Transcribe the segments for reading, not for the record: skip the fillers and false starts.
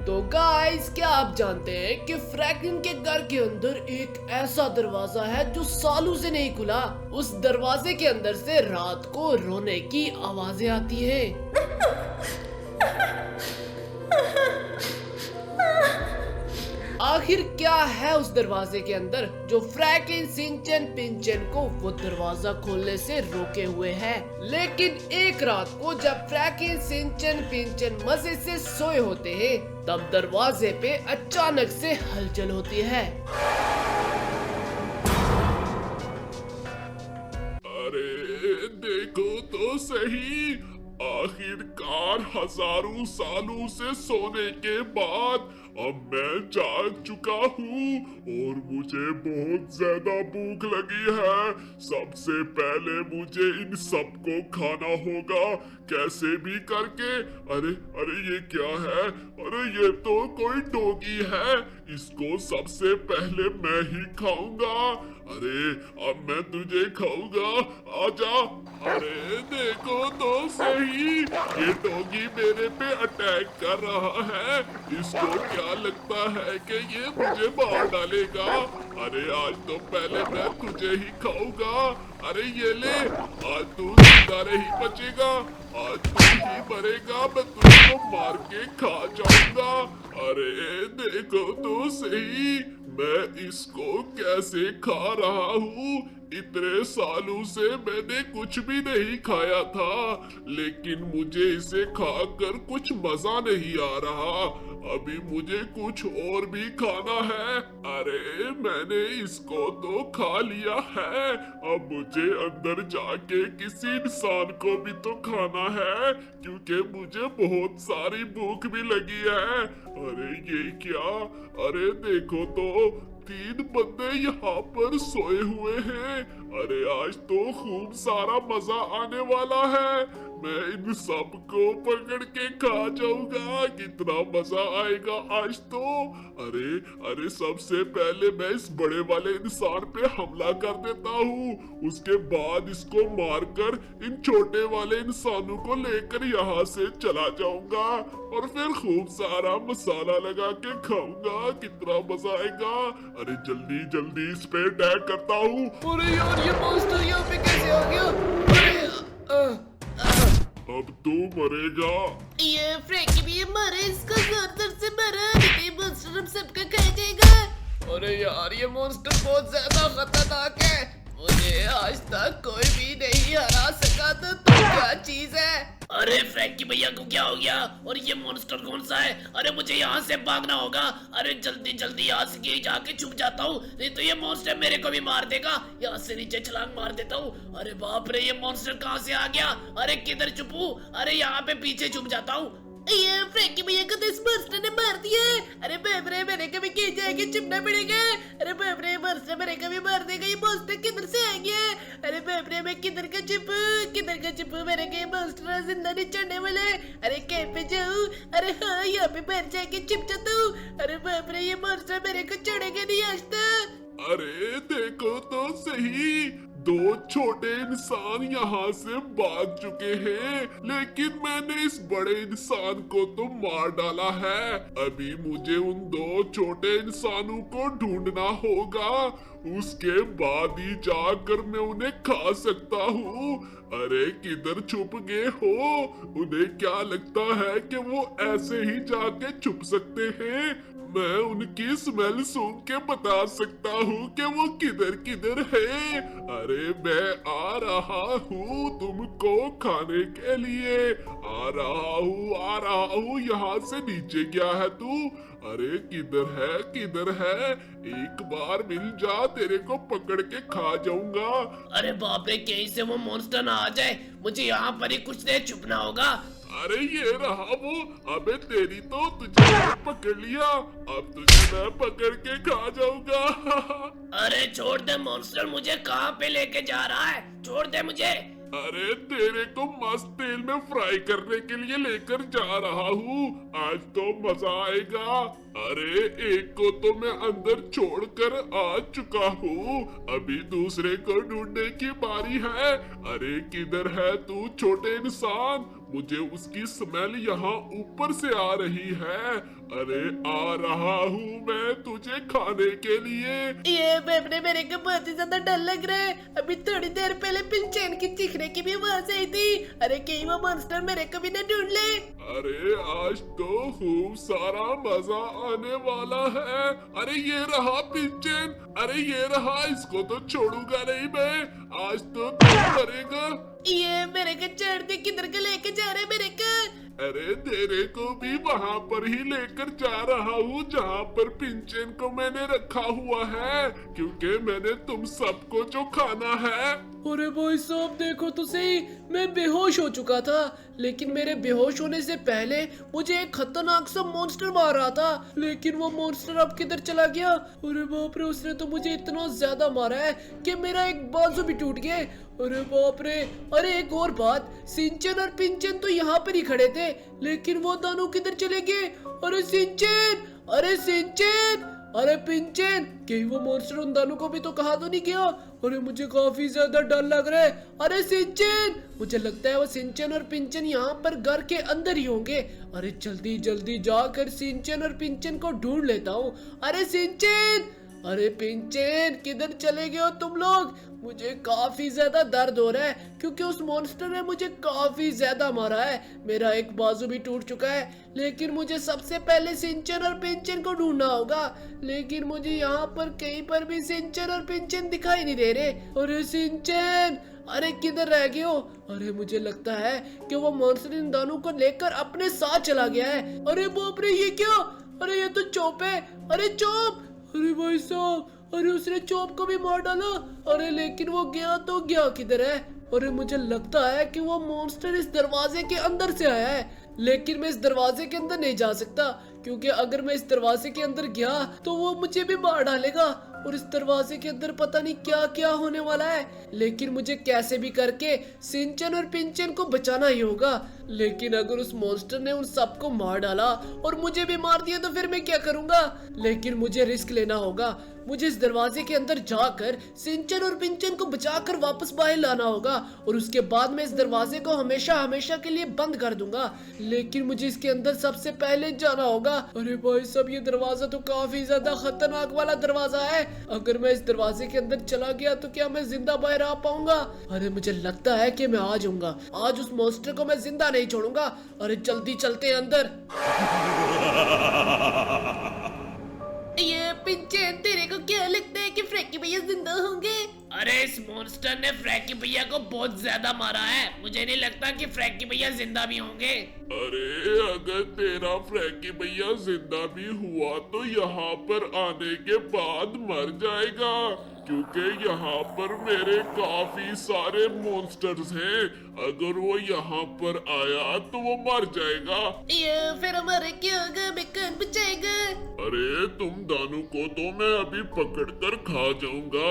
तो गाइस, क्या आप जानते हैं कि फ्रैंकलिन के घर के अंदर एक ऐसा दरवाजा है जो सालों से नहीं खुला। उस दरवाजे के अंदर से रात को रोने की आवाजें आती है। आखिर क्या है उस दरवाजे के अंदर जो फ्रैंकलिन सिंचन पिंचन को वो दरवाजा खोलने से रोके हुए है। लेकिन एक रात को जब फ्रैंकलिन सिंचन पिंचन मजे से सोए होते हैं, तब दरवाजे पे अचानक से हलचल होती है। अरे देखो तो सही, आखिरकार हजारों सालों से सोने के बाद अब मैं जाग चुका हूँ और मुझे बहुत ज्यादा भूख लगी है। सबसे पहले मुझे इन सबको खाना होगा कैसे भी करके। अरे अरे ये क्या है? अरे ये तो कोई डॉगी है, इसको सबसे पहले मैं ही खाऊंगा। अरे अब मैं तुझे खाऊंगा, आजा। अरे देखो तो सही, ये डॉगी मेरे पे अटैक कर रहा है। इसको क्या लगता है कि ये मुझे मार डालेगा? अरे आज तो पहले मैं तुझे ही खाऊंगा। अरे ये ले, आज तू जिंदा नहीं बचेगा, आज तू ही मरेगा, मैं तुझको मार के खा जाऊंगा। अरे देखो तो सही, मैं इसको कैसे खा रहा हूँ। इतने सालों से मैंने कुछ भी नहीं खाया था, लेकिन मुझे इसे खाकर कुछ मजा नहीं आ रहा। अभी मुझे कुछ और भी खाना है। अरे मैंने इसको तो खा लिया है, अब मुझे अंदर जाके किसी इंसान को भी तो खाना है, क्योंकि मुझे बहुत सारी भूख भी लगी है। अरे ये क्या? अरे देखो तो, 3 बंदे यहाँ पर सोए हुए हैं। अरे आज तो खूब सारा मजा आने वाला है। मैं इन सबको पकड़ के खा जाऊंगा, कितना मजा आएगा आज तो। अरे अरे सबसे पहले मैं इस बड़े वाले इंसान पे हमला कर देता हूँ, उसके बाद इसको मारकर इन छोटे वाले इंसानों को लेकर यहाँ से चला जाऊंगा और फिर खूब सारा मसाला लगा के खाऊंगा, कितना मजा आएगा। अरे जल्दी जल्दी इस पे अटैक करता हूँ। अरे यार, ये मॉन्स्टर यहाँ पे कैसे आ गया? अरे अब तू मरेगा। ये फ्रैंकी भी मरे, इसको जोर जोर से मारो, ये मॉन्स्टर हम सबका खा जाएगा। अरे यार, ये मॉन्स्टर बहुत ज्यादा खतरनाक है, मुझे आज तक कोई भी नहीं हरा सका। तो क्या चीज है? अरे फ्रैंकी भैया को क्या हो गया? और ये मॉन्स्टर कौन सा है? अरे मुझे यहाँ से भागना होगा। अरे जल्दी जल्दी यहाँ से कहीं जाके छुप जाता हूँ, नहीं तो ये मॉन्स्टर मेरे को भी मार देगा। यहाँ से नीचे छलांग मार देता हूँ। अरे बाप रे, ये मॉन्स्टर कहाँ से आ गया? अरे किधर छुपूं? अरे यहाँ पे पीछे छुप जाता हूँ। ये फ्रैंकी भैया को तो इस मॉन्स्टर ने मार दिया। अरे बाप रे, मेरे को भी कहीं जाके छुपना पड़ेगा। अरे बाप रे, मॉन्स्टर मेरे को भी मार देगा। ये मॉन्स्टर किधर से आ गया? अरे बाप रे, मैं किधर का छुपूं, किधर का छुपूं? मेरे को ये मॉन्स्टर जिंदा नहीं छोड़ने वाला। अरे कहीं पे जाऊं? अरे हाँ, यहाँ पे बाहर जाके छिप जाता हूँ। अरे बाप रे, ये मॉन्स्टर मेरे को छोड़ेगा नहीं आज तक। अरे देखो तो सही, 2 छोटे इंसान यहाँ से भाग चुके हैं, लेकिन मैंने इस बड़े इंसान को तो मार डाला है। अभी मुझे उन 2 छोटे इंसानों को ढूंढना होगा, उसके बाद ही जाकर मैं उन्हें खा सकता हूँ। अरे किधर छुप गए हो? उन्हें क्या लगता है कि वो ऐसे ही जाके छुप सकते हैं? मैं उनकी स्मेल सूंघ के बता सकता हूँ कि वो किधर किधर है। अरे मैं आ रहा हूँ तुमको खाने के लिए, आ रहा हूँ। यहाँ से नीचे गया है तू? अरे किधर है? एक बार मिल जा, तेरे को पकड़ के खा जाऊंगा। अरे बाप रे, कहीं से वो मॉन्स्टर ना आ जाए, मुझे यहाँ पर ही कुछ देर छुपना होगा। अरे ये रहा वो। अबे तेरी तो, तुझे मैंने पकड़ लिया, अब तुझे मैं पकड़ के खा जाऊंगा। अरे छोड़ दे मॉन्स्टर, मुझे कहाँ पे लेके जा रहा है? छोड़ दे मुझे। अरे तेरे को मस्त तेल में फ्राई करने के लिए लेकर जा रहा हूँ, आज तो मजा आएगा। अरे एक को तो मैं अंदर छोड़कर आ चुका हूँ, अभी दूसरे को ढूंढने की बारी है। अरे किधर है तू छोटे इंसान? मुझे उसकी स्मेल यहाँ ऊपर से आ रही है। अरे आ रहा हूँ मैं तुझे खाने के लिए। ये बेबने मेरे को बहुत ही ज्यादा डर लग रहा है। अभी थोड़ी देर पहले पिंचैन की चीखने की भी आवाज आई थी। अरे कहीं वो मॉन्स्टर मेरे को भी न ढूंढ ले। अरे आज तो खूब सारा मजा आने वाला है। अरे ये रहा पिंचन, अरे ये रहा, इसको तो छोड़ूंगा नहीं मैं। आज तो तू मरेगा। ये मेरे को छोड़ दे, किधर को लेके जा रहे मेरे को? अरे तेरे को भी वहाँ पर ही लेकर जा रहा हूँ जहाँ पर पिंचन को मैंने रखा हुआ है, क्योंकि मैंने तुम सबको जो खाना है। अरे भाई साहब देखो तो सही, मैं बेहोश हो चुका था, लेकिन मेरे बेहोश होने से पहले मुझे एक खतरनाक सा मॉन्स्टर मार रहा था। लेकिन वो मॉन्स्टर अब किधर चला गया? अरे बाप रे, उसने तो मुझे इतना ज्यादा मारा है कि मेरा एक बाजू भी टूट गया। अरे बाप रे। अरे एक और बात, सिंचन और पिंचन तो यहाँ पर ही खड़े थे, लेकिन वो दोनों किधर चले गए? अरे सिंचन, अरे सिंचन, अरे पिंचन, कहीं वो मॉन्स्टर उन दोनों को भी तो कहा तो नहीं गया? अरे मुझे काफी ज्यादा डर लग रहा है। अरे सिंचन, मुझे लगता है वो सिंचन और पिंचन यहाँ पर घर के अंदर ही होंगे। अरे जल्दी जल्दी जाकर सिंचन और पिंचन को ढूंढ लेता हूँ। अरे सिंचन, अरे पिंचन, किधर चले गए हो तुम लोग? मुझे काफी ज्यादा दर्द हो रहा है क्योंकि उस मॉन्स्टर ने मुझे काफी ज्यादा मारा है। मेरा एक बाजू भी टूट चुका है, लेकिन मुझे सबसे पहले सिंचन और पिंचन को ढूंढना होगा। लेकिन मुझे यहाँ पर कहीं पर भी सिंचन और पिंचन दिखाई नहीं दे रहे। अरे सिंचन, अरे किधर रह गए हो? अरे मुझे लगता है कि वो मॉन्स्टर इन दोनों को लेकर अपने साथ चला गया है। अरे बाप रे, ये क्या? अरे ये तो चोप है। अरे चोप, अरे भाई साहब, अरे उसने चोप को भी मार डाला। अरे लेकिन वो गया तो गया किधर है? अरे मुझे लगता है कि वो मॉन्स्टर इस दरवाजे के अंदर से आया है, लेकिन मैं इस दरवाजे के अंदर नहीं जा सकता, क्योंकि अगर मैं इस दरवाजे के अंदर गया तो वो मुझे भी मार डालेगा। और इस दरवाजे के अंदर पता नहीं क्या क्या होने वाला है। लेकिन मुझे कैसे भी करके सिंचन और पिंचन को बचाना ही होगा। लेकिन अगर उस मॉन्स्टर ने उन सबको मार डाला और मुझे भी मार दिया तो फिर मैं क्या करूंगा? लेकिन मुझे रिस्क लेना होगा। मुझे इस दरवाजे के अंदर जाकर सिंचन और पिंचन को बचाकर वापस बाहर लाना होगा, और उसके बाद मैं इस दरवाजे को हमेशा हमेशा के लिए बंद कर दूंगा। लेकिन मुझे इसके अंदर सबसे पहले जाना होगा। अरे भाई साहब, ये दरवाजा तो काफी ज्यादा खतरनाक वाला दरवाजा है। अगर मैं इस दरवाजे के अंदर चला गया तो क्या मैं जिंदा बाहर आ पाऊंगा? अरे मुझे लगता है कि मैं आ जाऊंगा। आज उस मॉन्स्टर को मैं जिंदा नहीं छोड़ूंगा। अरे जल्दी चलते हैं अंदर। ये पिंचन, तेरे को क्या लगता है कि फ्रैंकी भैया जिंदा होंगे? अरे इस मॉन्स्टर ने फ्रैंकी भैया को बहुत ज्यादा मारा है, मुझे नहीं लगता कि फ्रैंकी भैया जिंदा भी होंगे। अरे अगर तेरा फ्रैंकी भैया जिंदा भी हुआ तो यहाँ पर आने के बाद मर जाएगा, क्योंकि यहाँ पर मेरे काफी सारे मॉन्स्टर्स हैं। अगर वो यहाँ पर आया तो वो मर जाएगा। ये फिर हमारे क्या होगा? हमें कौन बचाएगा? अरे तुम दानू को तो मैं अभी पकड़ कर खा जाऊंगा।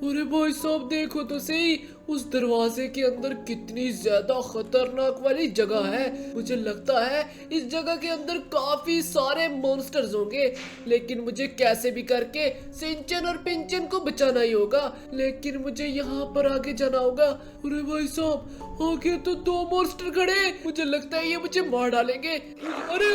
अरे भाई साहब देखो तो सही, उस दरवाजे के अंदर कितनी ज्यादा खतरनाक वाली जगह है। मुझे लगता है इस जगह के अंदर काफी सारे मॉन्स्टर्स होंगे, लेकिन मुझे कैसे भी करके सिंचन और पिंचन को बचाना ही होगा। लेकिन मुझे यहाँ पर आगे जाना होगा। अरे भाई साहब, आगे तो 2 मॉन्स्टर खड़े, मुझे लगता है ये मुझे मार डालेंगे। अरे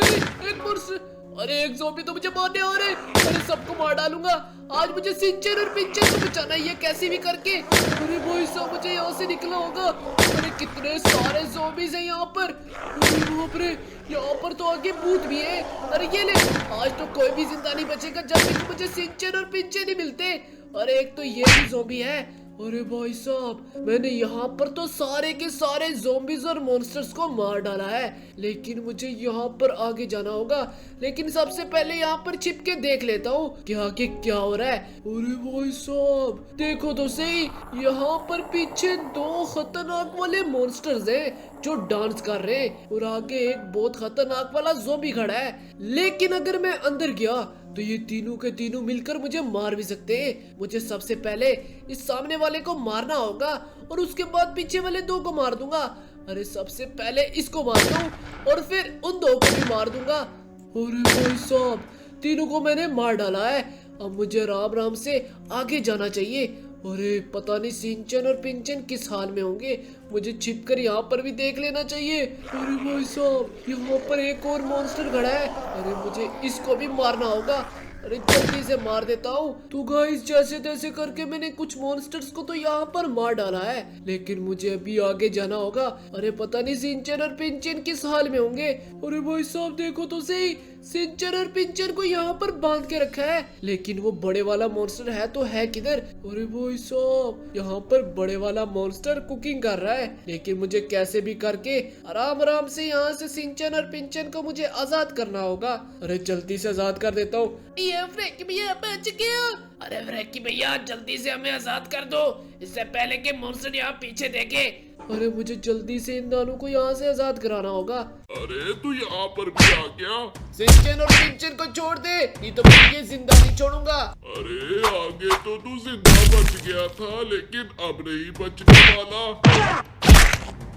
एक मॉन्स्टर, अरे एक ज़ॉम्बी तो मुझे मारने आ रहे। अरे सबको मार डालूंगा। आज मुझे सिंचन और पिंचन को बचाना है, ये कैसे भी करके। अरे भाई साहब, मुझे यहाँ से निकलना होगा। अरे कितने सारे ज़ॉम्बीज़ हैं यहाँ पर। अरे बाप रे, यहाँ पर तो आगे भूत भी है। अरे ये ले, आज तो कोई भी जिंदा नहीं बचेगा जब तक मुझे सिंचन और पिंचन ही मिलते। अरे एक तो ये भी ज़ॉम्बी है। अरे भाई साहब, मैंने यहाँ पर तो सारे के सारे ज़ॉम्बीज़ और मॉन्स्टर्स को मार डाला है, लेकिन मुझे यहाँ पर आगे जाना होगा। लेकिन सबसे पहले यहाँ पर छिप के देख लेता हूँ कि आगे क्या हो रहा है। अरे भाई साहब देखो तो सही, यहाँ पर पीछे 2 खतरनाक वाले मॉन्स्टर्स हैं जो डांस कर रहे हैं, और आगे एक बहुत खतरनाक वाला ज़ॉम्बी खड़ा है। लेकिन अगर मैं अंदर गया तो ये तीनों के तीनों मिलकर मुझे मार भी सकते हैं। मुझे सबसे पहले इस सामने वाले को मारना होगा, और उसके बाद पीछे वाले 2 को मार दूंगा। अरे सबसे पहले इसको मार दूं और फिर उन 2 को भी मार दूंगा। अरे भाई साहब, तीनों को मैंने मार डाला है। अब मुझे राम राम से आगे जाना चाहिए। अरे पता नहीं सिंचन और पिंचन किस हाल में होंगे, मुझे छिपकर यहाँ पर भी देख लेना चाहिए। अरे भाई साहब, यहाँ पर एक और मॉन्स्टर खड़ा है। अरे मुझे इसको भी मारना होगा। अरे जल्दी से मार देता हूँ। तो गाइस जैसे तैसे करके मैंने कुछ मॉन्स्टर्स को तो यहाँ पर मार डाला है, लेकिन मुझे अभी आगे जाना होगा। अरे पता नहीं सिंचन और पिंचन किस हाल में होंगे। अरे भाई साहब देखो तो सही, सिंचन और पिंचन को यहाँ पर बांध के रखा है, लेकिन वो बड़े वाला मॉन्स्टर है तो है किधर। अरे भाई साहब, यहाँ पर बड़े वाला मॉन्स्टर कुकिंग कर रहा है, लेकिन मुझे कैसे भी करके आराम आराम से यहाँ से सिंचन और पिंचन को मुझे आजाद करना होगा। अरे जल्दी से आजाद कर देता हूँ। ये फ्रैंकी भैया बच गया। अरे फ्रैंकी भैया जल्दी से हमें आजाद कर दो, इससे पहले कि मॉन्स्टर यहाँ पीछे देखे। अरे मुझे जल्दी से इन दोनों को यहाँ से आजाद कराना होगा। अरे तू यहाँ पर भी आ गया। सिंचन और पिंचन को छोड़ दे, नहीं तो मैं ये जिंदा नहीं छोड़ूंगा। अरे आगे तो तू जिंदा बच गया था, लेकिन अब नहीं बचने वाला।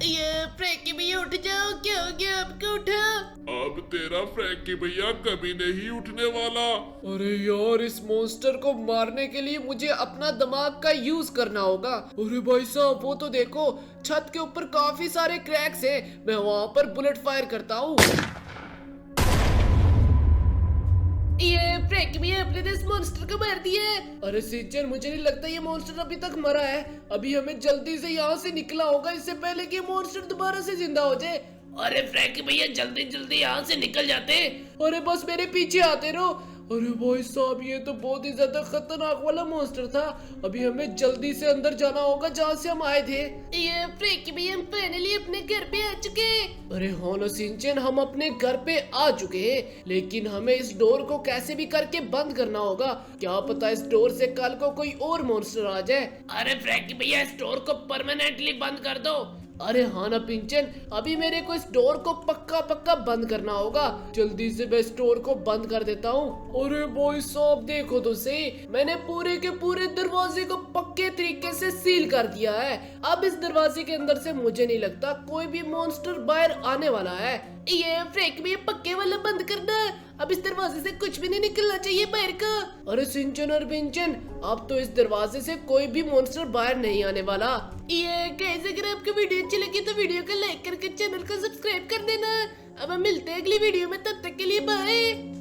ये फ्रैंकी भैया उठ जाओ, क्या हो गया आपको? उठा। अब तेरा फ्रैंकी भैया कभी नहीं उठने वाला। अरे यार, इस मॉन्स्टर को मारने के लिए मुझे अपना दिमाग का यूज करना होगा। अरे भाई साहब वो तो देखो, छत के ऊपर काफी सारे क्रैक्स हैं, मैं वहाँ पर बुलेट फायर करता हूँ। ये फ्रैंकी भैया अपने इस मॉन्स्टर को मार दिया। अरे सिंचन, मुझे नहीं लगता ये मॉन्स्टर अभी तक मरा है। अभी हमें जल्दी से यहाँ से निकला होगा, इससे पहले कि मॉन्स्टर दोबारा से जिंदा हो जाए। अरे फ्रैंकी भैया जल्दी जल्दी यहाँ से निकल जाते। अरे बस मेरे पीछे आते रहो। अरे भाई साहब, ये तो बहुत ही ज्यादा खतरनाक वाला मॉन्स्टर था। अभी हमें जल्दी से अंदर जाना होगा जहाँ से हम आए थे। ये फ्रैंकी भैया हम फाइनली अपने घर पे आ चुके हैं। अरे हाँ ना सिंचन, हम अपने घर पे आ चुके हैं, लेकिन हमें इस डोर को कैसे भी करके बंद करना होगा। क्या पता इस डोर से कल को कोई और मॉन्स्टर आ जाए। अरे फ्रैंकी भैया इस डोर को परमानेंटली बंद कर दो। अरे हाँ ना पिंचन, अभी मेरे को इस डोर को पक्का पक्का बंद करना होगा। जल्दी से मैं इस डोर को बंद कर देता हूँ। अरे भाई साहब देखो तो सही, मैंने पूरे के पूरे दरवाजे को पक्के तरीके से सील कर दिया है। अब इस दरवाजे के अंदर से मुझे नहीं लगता कोई भी मॉन्स्टर बाहर आने वाला है। ये फ्रैंकी भैया पक्के वाला बंद करना, अब इस दरवाजे से कुछ भी नहीं निकलना चाहिए बाहर का। अरे सिंचन और पिंचन, अब तो इस दरवाजे से कोई भी मॉन्स्टर बाहर नहीं आने वाला। ये गाइस, अगर आपको वीडियो अच्छी लगी तो वीडियो को लाइक करके चैनल को सब्सक्राइब कर देना। अब हम मिलते हैं अगली वीडियो में, तब तक के लिए बाय।